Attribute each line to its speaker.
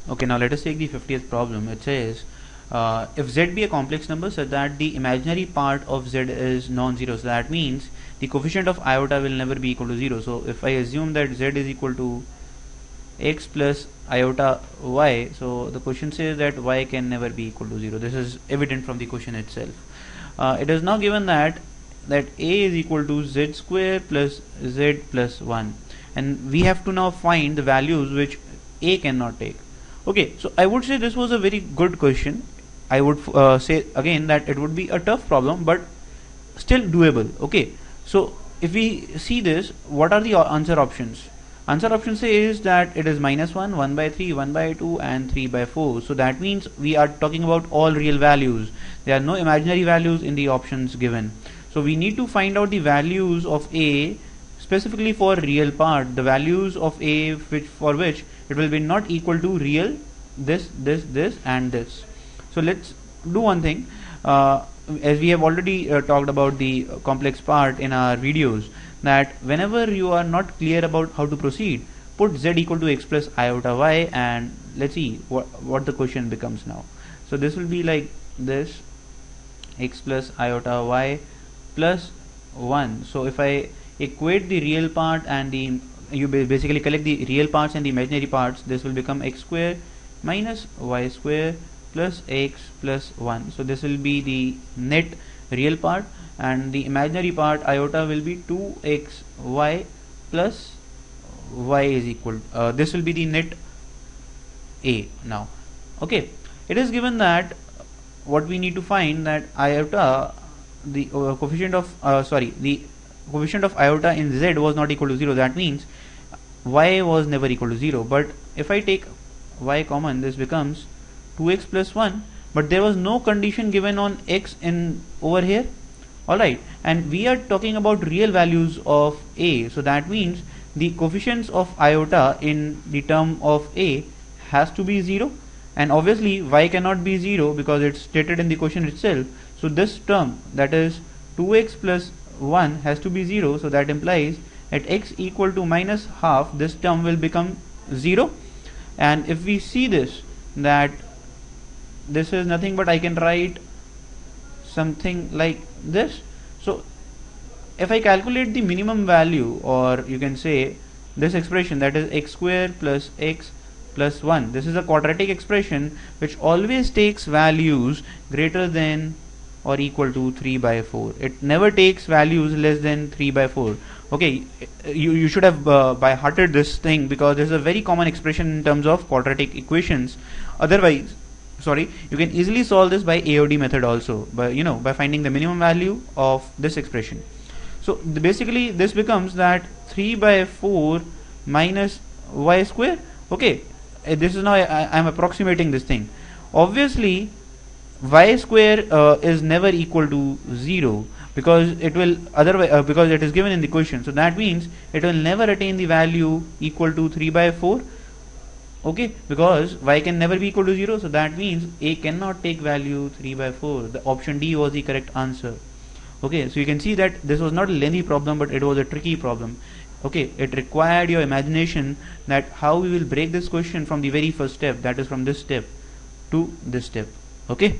Speaker 1: Okay, now let us take the 50th problem. It says if z be a complex number such that the imaginary part of z is non-zero, so that means the coefficient of iota will never be equal to 0. So if I assume that z is equal to x plus iota y, so the question says that y can never be equal to 0. This is evident from the question itself. It is now given that a is equal to z square plus z plus 1, and we have to now find the values which a cannot take. Okay, so I would say this was a very good question. I would say again that it would be a tough problem, but still doable. Okay, so if we see this, what are the answer options? Answer option says that it is -1, 1 by 3, 1 by 2 and 3 by 4. So that means we are talking about all real values. There are no imaginary values in the options given. So we need to find out the values of a specifically for real part, the values of a for which it will be not equal to real this and this. So let's do one thing. As we have already talked about the complex part in our videos, that whenever you are not clear about how to proceed, put z equal to x plus iota y, and let's see what the question becomes now. So this will be like this, x plus iota y plus 1. So if I equate the real part and you basically collect the real parts and the imaginary parts, this will become x square minus y square plus x plus 1. So this will be the net real part, and the imaginary part iota will be 2xy plus y is equal this will be the net a. Now okay, it is given that what we need to find that iota, the coefficient of the coefficient of iota in z was not equal to 0. That means y was never equal to 0. But if I take y common, this becomes 2x plus 1, but there was no condition given on x in over here. Alright, and we are talking about real values of a, so that means the coefficients of iota in the term of a has to be 0, and obviously y cannot be 0 because it's stated in the question itself. So this term, that is 2x plus 1, has to be 0. So that implies at x equal to minus half, this term will become 0. And if we see this, that this is nothing but I can write something like this. So if I calculate the minimum value, or you can say this expression, that is x square plus x plus 1, this is a quadratic expression which always takes values greater than or equal to 3 by 4. It never takes values less than 3 by 4. Okay, you should have by hearted this thing, because this is a very common expression in terms of quadratic equations. Otherwise, you can easily solve this by AOD method also, by finding the minimum value of this expression. So basically this becomes that 3 by 4 minus y square. Okay, this is now I am approximating this thing. Obviously y square is never equal to 0, because it will otherwise because it is given in the question. So that means it will never attain the value equal to 3 by 4. Okay, because y can never be equal to 0, so that means a cannot take value 3 by 4. The option D was the correct answer. Okay, so you can see that this was not a lengthy problem, but it was a tricky problem. Okay, it required your imagination that how we will break this question from the very first step, that is from this step to this step. Okay.